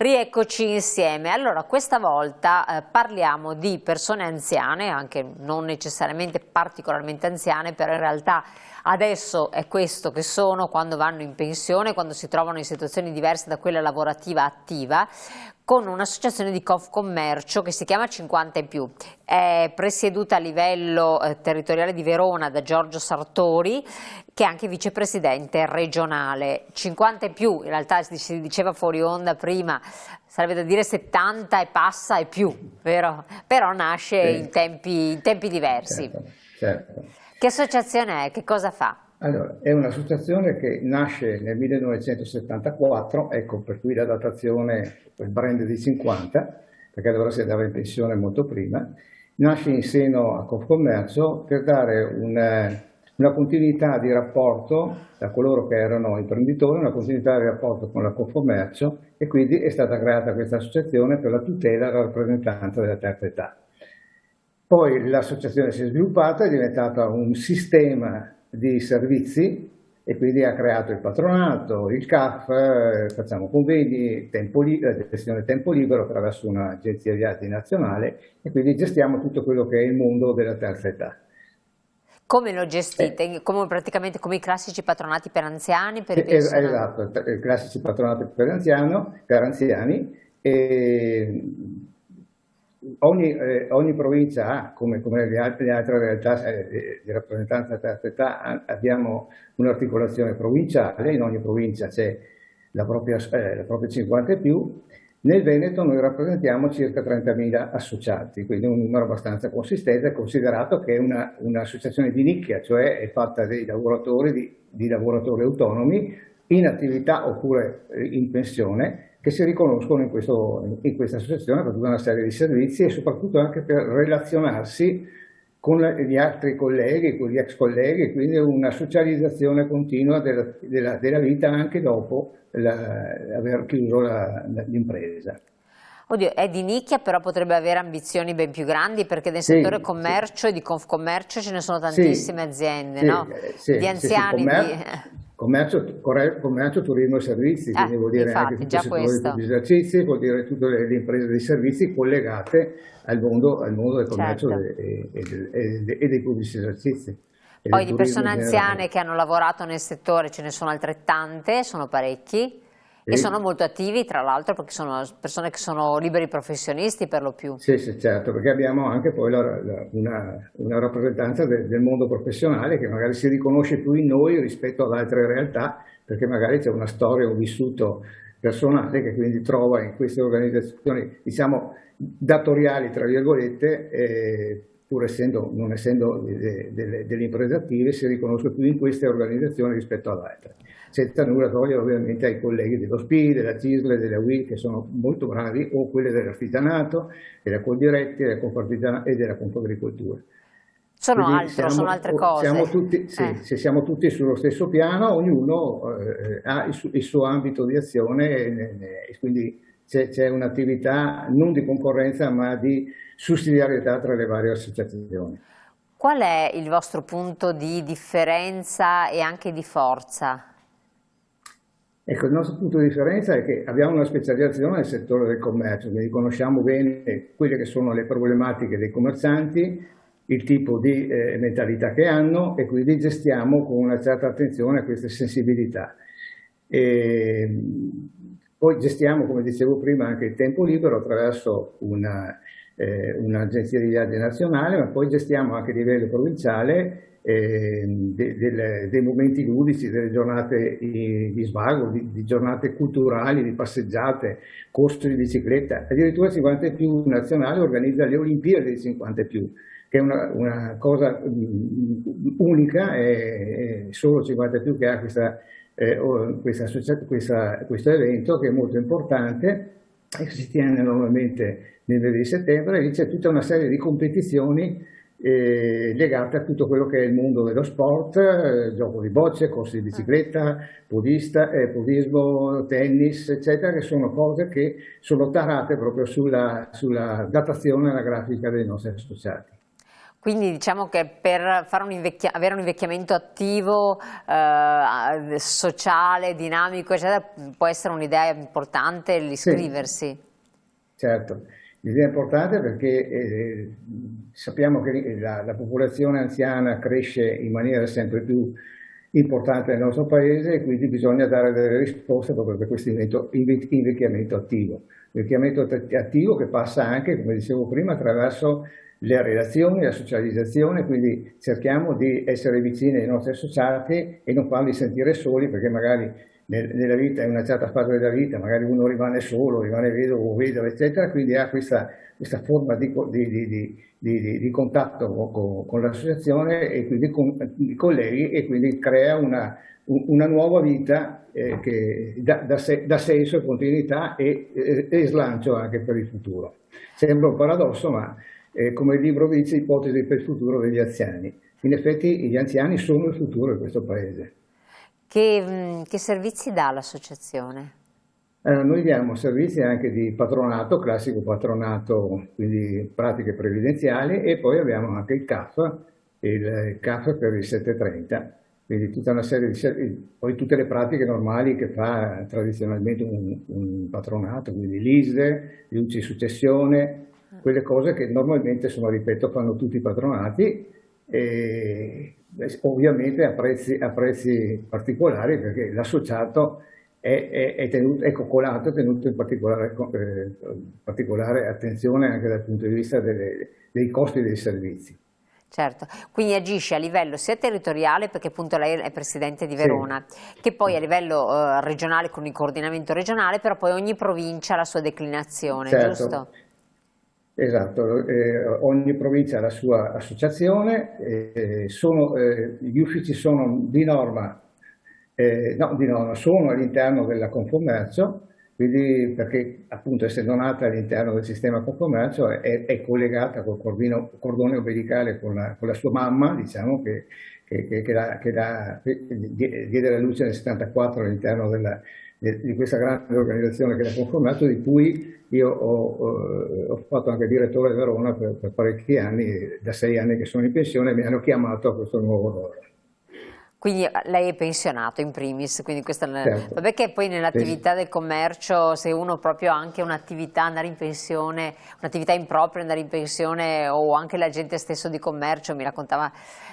Rieccoci insieme. Allora, questa volta parliamo di persone anziane, anche non necessariamente particolarmente anziane, però in realtà adesso è questo che sono quando vanno in pensione, quando si trovano in situazioni diverse da quella lavorativa attiva, con un'associazione di Confcommercio che si chiama 50 e più. È presieduta a livello territoriale di Verona da Giorgio Sartori, che è anche vicepresidente regionale. 50 e più, in realtà si diceva fuori onda prima, sarebbe da dire 70 e passa e più, vero? Però nasce in tempi diversi. Certo. Che associazione è? Che cosa fa? Allora, è un'associazione che nasce nel 1974, ecco per cui la datazione, il brand di 50, perché allora si andava in pensione molto prima. Nasce in seno a Confcommercio per dare una continuità di rapporto da coloro che erano imprenditori, una continuità di rapporto con la Confcommercio, e quindi è stata creata questa associazione per la tutela e la rappresentanza della terza età. Poi l'associazione si è sviluppata, è diventata un sistema di servizi e quindi ha creato il patronato, il CAF, facciamo convegni, gestione tempo libero attraverso un'agenzia viaggi nazionale, e quindi gestiamo tutto quello che è il mondo della terza età. Come lo gestite? Praticamente come i classici patronati per anziani, per i pensionati? Esatto, i classici patronati per anziani. E ogni provincia ha, come le altre realtà di rappresentanza della terza età, abbiamo un'articolazione provinciale, in ogni provincia c'è la propria 50 e più. Nel Veneto noi rappresentiamo circa 30.000 associati, quindi un numero abbastanza consistente, considerato che è un'associazione di nicchia, cioè è fatta di lavoratori autonomi in attività oppure in pensione, che si riconoscono in questa associazione per tutta una serie di servizi e soprattutto anche per relazionarsi con gli altri colleghi, con gli ex colleghi, quindi una socializzazione continua della vita anche dopo aver chiuso l'impresa. Oddio, è di nicchia, però potrebbe avere ambizioni ben più grandi, perché nel settore commercio e di Confcommercio ce ne sono tantissime aziende, no? Di anziani. Commercio, turismo e servizi, quindi vuol dire infatti, anche tutto il settore questo. degli esercizi, vuol dire tutte le imprese dei servizi collegate al mondo del commercio, certo, e dei pubblici esercizi. Poi di persone anziane che hanno lavorato nel settore ce ne sono altrettante, sono parecchi. E sono molto attivi, tra l'altro, perché sono persone che sono liberi professionisti per lo più. Sì, certo, perché abbiamo anche poi una rappresentanza del mondo professionale che magari si riconosce più in noi rispetto ad altre realtà, perché magari c'è una storia o un vissuto personale che quindi trova in queste organizzazioni, diciamo, datoriali, tra virgolette, pur non essendo delle imprese attive, si riconosce più in queste organizzazioni rispetto ad altre. Senza nulla togliere ovviamente ai colleghi dello SPI, della CISL, della UIL, che sono molto bravi, o quelli dell'artigianato, della Coldiretti, della Confagricoltura e della Confagricoltura. Sono altre cose. Siamo tutti sullo stesso piano, ognuno ha il suo ambito di azione, e quindi c'è un'attività non di concorrenza ma di sussidiarietà tra le varie associazioni. Qual è il vostro punto di differenza e anche di forza? Ecco, il nostro punto di differenza è che abbiamo una specializzazione nel settore del commercio, quindi conosciamo bene quelle che sono le problematiche dei commercianti, il tipo di mentalità che hanno, e quindi gestiamo con una certa attenzione queste sensibilità. Poi gestiamo, come dicevo prima, anche il tempo libero attraverso un'agenzia di viaggi nazionale, ma poi gestiamo anche a livello provinciale dei momenti ludici, delle giornate di svago, di giornate culturali, di passeggiate, corse di bicicletta. Addirittura 50 e più nazionale organizza le Olimpiadi dei 50 e più, che è una cosa unica, e solo 50 e più che ha questo evento, che è molto importante e che si tiene normalmente nel mese di settembre, e lì c'è tutta una serie di competizioni legate a tutto quello che è il mondo dello sport, gioco di bocce, corse di bicicletta, podismo, tennis, eccetera, che sono cose che sono tarate proprio sulla datazione anagrafica dei nostri associati. Quindi diciamo che per fare avere un invecchiamento attivo, sociale, dinamico, eccetera, può essere un'idea importante Sì, l'iscriversi. certo. L'idea è importante perché sappiamo che la popolazione anziana cresce in maniera sempre più importante nel nostro paese e quindi bisogna dare delle risposte proprio per questo invecchiamento attivo. Invecchiamento attivo che passa anche, come dicevo prima, attraverso le relazioni, la socializzazione, quindi cerchiamo di essere vicini ai nostri associati e non farli sentire soli perché magari nella vita, in una certa fase della vita, magari uno rimane solo, rimane vedovo o vedova, eccetera, quindi ha questa forma di contatto con l'associazione e quindi con i colleghi e quindi crea una nuova vita che dà senso e continuità e slancio anche per il futuro. Sembra un paradosso, ma come il libro dice, ipotesi per il futuro degli anziani. In effetti gli anziani sono il futuro di questo paese. Che servizi dà l'associazione? Noi diamo servizi anche di patronato, classico patronato, quindi pratiche previdenziali, e poi abbiamo anche il CAF per il 730, quindi tutta una serie di servizi, poi tutte le pratiche normali che fa tradizionalmente un patronato, quindi l'ISDE, l'UCI successione, quelle cose che normalmente sono, ripeto, fanno tutti i patronati, e ovviamente a prezzi particolari perché l'associato è coccolato, è tenuto in particolare attenzione anche dal punto di vista dei costi dei servizi. Certo, quindi agisce a livello sia territoriale, perché appunto lei è presidente di Sì, Verona, che poi a livello regionale con il coordinamento regionale, però poi ogni provincia ha la sua declinazione, certo. giusto? Esatto, ogni provincia ha la sua associazione, gli uffici sono di norma, no, di norma, sono all'interno della Confcommercio, quindi perché appunto essendo nata all'interno del sistema Confcommercio è collegata col cordone ombelicale con la sua mamma, diciamo, che diede la luce nel 74 all'interno di questa grande organizzazione che è la Confcommercio, di cui io ho fatto anche direttore a Verona per parecchi anni, da 6 anni che sono in pensione, mi hanno chiamato a questo nuovo ruolo. Quindi lei è pensionato in primis, quindi questa Certo. vabbè che poi Sì, nell'attività del commercio, se uno proprio ha anche un'attività andare in pensione, un'attività impropria andare in pensione, o anche l'agente stesso di commercio, mi raccontava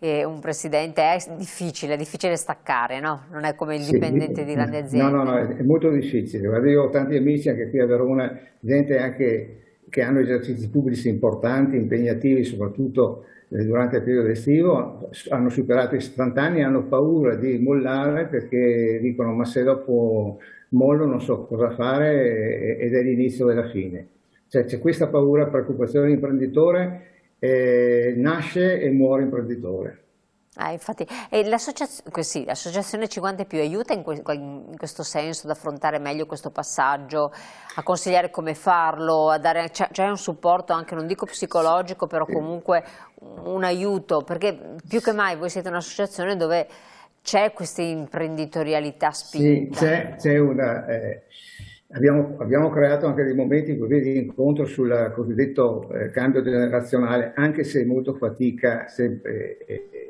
un presidente, è difficile staccare, no? Non è come il sì, dipendente di grandi no, no, aziende. no, è molto difficile. Guarda, io ho tanti amici anche qui a Verona, gente anche che hanno esercizi pubblici importanti, impegnativi, soprattutto durante il periodo estivo, hanno superato i 70 anni e hanno paura di mollare perché dicono ma se dopo mollo non so cosa fare ed è l'inizio della fine. Cioè c'è questa paura, preoccupazione dell'imprenditore, nasce e muore imprenditore. Infatti, e l'associazione 50 più aiuta in questo senso ad affrontare meglio questo passaggio, a consigliare come farlo, a dare, c'è un supporto anche, non dico psicologico, però comunque un aiuto, perché più che mai voi siete un'associazione dove c'è questa imprenditorialità Sì, spinta. abbiamo creato anche dei momenti così di incontro sul cosiddetto cambio generazionale, anche se molto fatica,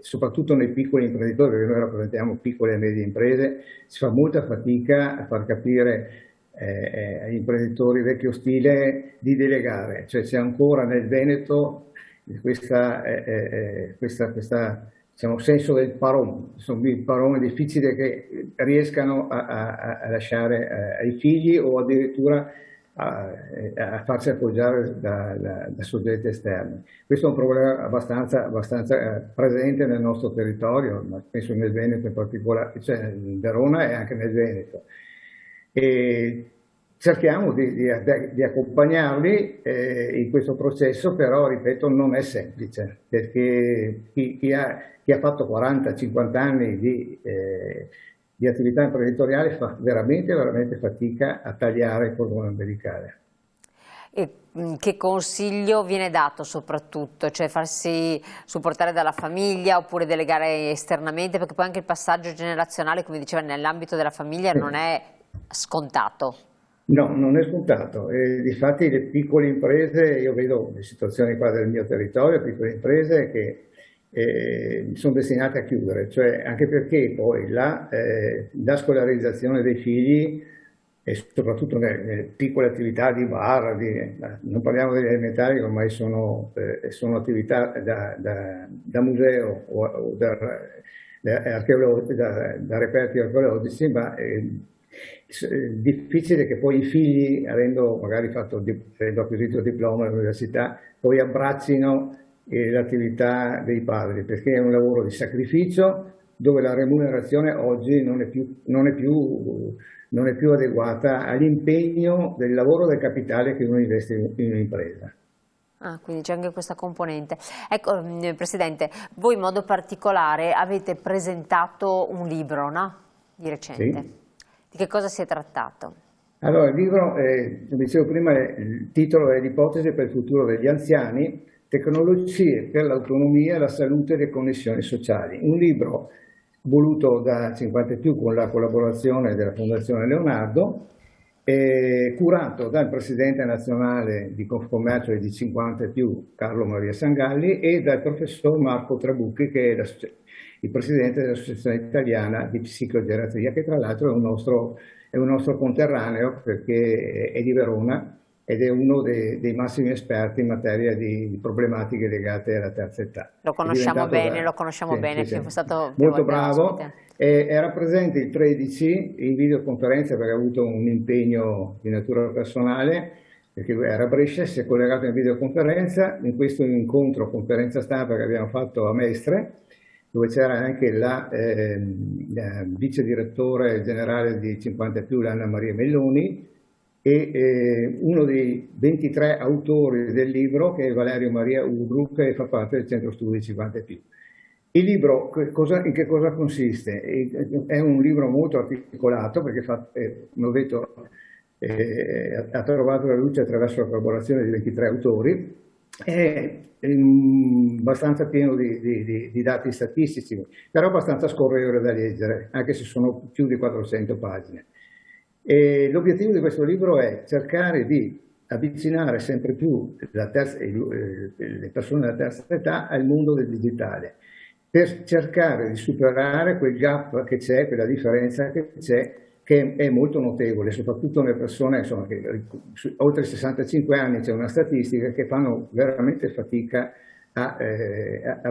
soprattutto nei piccoli imprenditori, perché noi rappresentiamo piccole e medie imprese, si fa molta fatica a far capire agli imprenditori vecchio stile di delegare, cioè c'è ancora nel Veneto questa diciamo, senso del paron, sono il paron è difficile che riescano a lasciare ai figli o addirittura a farsi appoggiare da soggetti esterni. Questo è un problema abbastanza presente nel nostro territorio, ma penso nel Veneto in particolare, cioè in Verona e anche nel Veneto. E cerchiamo di accompagnarli in questo processo, però ripeto non è semplice, perché chi ha fatto 40-50 anni di attività imprenditoriale fa veramente fatica a tagliare il cordone ombelicale. E che consiglio viene dato soprattutto? Cioè farsi supportare dalla famiglia oppure delegare esternamente? Perché poi anche il passaggio generazionale, come diceva, nell'ambito della famiglia non è scontato. No, non è scontato. Difatti le piccole imprese, io vedo le situazioni qua del mio territorio, piccole imprese che sono destinate a chiudere, cioè anche perché poi la scolarizzazione dei figli e soprattutto nelle piccole attività di bar, non parliamo degli elementari che ormai sono attività da museo o da reperti archeologici, ma difficile che poi i figli, avendo magari avendo acquisito il diploma all'università, poi abbraccino l'attività dei padri, perché è un lavoro di sacrificio dove la remunerazione oggi non è più adeguata all'impegno del lavoro del capitale che uno investe in un'impresa. Ah, quindi c'è anche questa componente. Ecco, Presidente, voi in modo particolare avete presentato un libro, no? Di recente. Sì. Di che cosa si è trattato? Allora, il libro, come dicevo prima, il titolo è l'ipotesi per il futuro degli anziani, tecnologie per l'autonomia, la salute e le connessioni sociali. Un libro voluto da 50+, con la collaborazione della Fondazione Leonardo, curato dal Presidente nazionale di Confcommercio e di 50+, Carlo Maria Sangalli, e dal Professor Marco Trabucchi, che è il Presidente dell'Associazione Italiana di Psicogeriatria, che tra l'altro è un nostro conterraneo perché è di Verona ed è uno dei massimi esperti in materia di problematiche legate alla terza età. Lo conosciamo bene, sì. è stato molto bravo. ospite. Era presente il 13 in videoconferenza perché ha avuto un impegno di natura personale, perché lui era a Brescia, si è collegato in videoconferenza in questo incontro, conferenza stampa che abbiamo fatto a Mestre, dove c'era anche la vice direttore generale di 50+, Anna Maria Melloni, e uno dei 23 autori del libro, che è Valerio Maria Udru, che fa parte del centro studi 50+. Il libro in che cosa consiste? È un libro molto articolato perché come ho detto ha trovato la luce attraverso la collaborazione di 23 autori, è abbastanza pieno di dati statistici, però abbastanza scorrevole da leggere, anche se sono più di 400 pagine. L'obiettivo di questo libro è cercare di avvicinare sempre più le persone della terza età al mondo del digitale, per cercare di superare quel gap che c'è, quella differenza che c'è, che è molto notevole, soprattutto nelle persone insomma, che oltre i 65 anni c'è una statistica che fanno veramente fatica a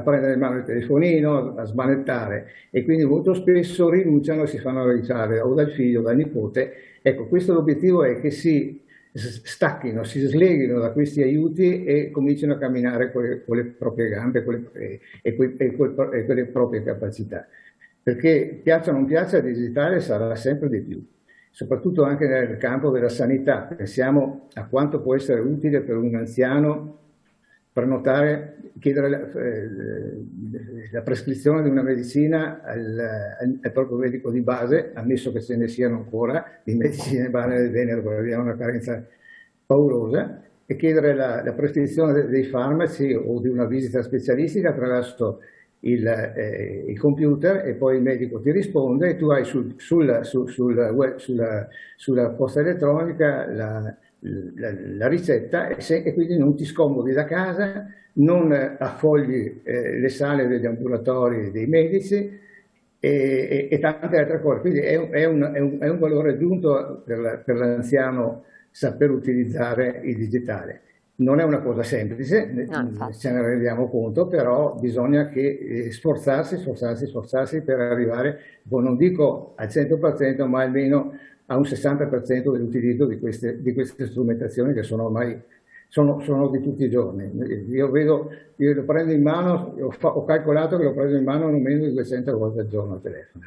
prendere in mano il telefonino, a smanettare, e quindi molto spesso rinunciano e si fanno aiutare o dal figlio o dal nipote. Ecco, questo l'obiettivo è che si stacchino, si sleghino da questi aiuti e cominciano a camminare con le proprie gambe e con le proprie capacità. Perché piaccia o non piaccia, il digitale sarà sempre di più, soprattutto anche nel campo della sanità. Pensiamo a quanto può essere utile per un anziano prenotare, chiedere la prescrizione di una medicina al proprio medico di base, ammesso che ce ne siano ancora di medicine banali del genere, perché abbiamo una carenza paurosa, e chiedere la prescrizione dei farmaci o di una visita specialistica attraverso il computer, e poi il medico ti risponde e tu hai sulla posta elettronica la ricetta, e quindi non ti scomodi da casa, non affogli le sale degli ambulatori dei medici e tante altre cose. Quindi è un valore aggiunto per l'anziano saper utilizzare il digitale. Non è una cosa semplice, ce ne rendiamo conto, però bisogna sforzarsi per arrivare, non dico al 100%, ma almeno a un 60% dell'utilizzo di queste strumentazioni che sono ormai sono di tutti i giorni. Io lo prendo in mano, ho calcolato che lo prendo in mano non meno di 200 volte al giorno al telefono.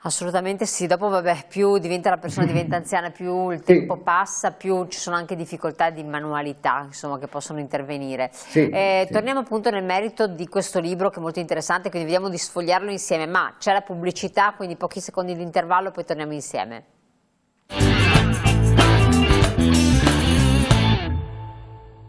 Assolutamente sì, dopo più la persona diventa anziana, più il tempo passa, più ci sono anche difficoltà di manualità, insomma, che possono intervenire. Torniamo appunto nel merito di questo libro, che è molto interessante, quindi vediamo di sfogliarlo insieme, ma c'è la pubblicità, quindi pochi secondi di intervallo, poi torniamo insieme.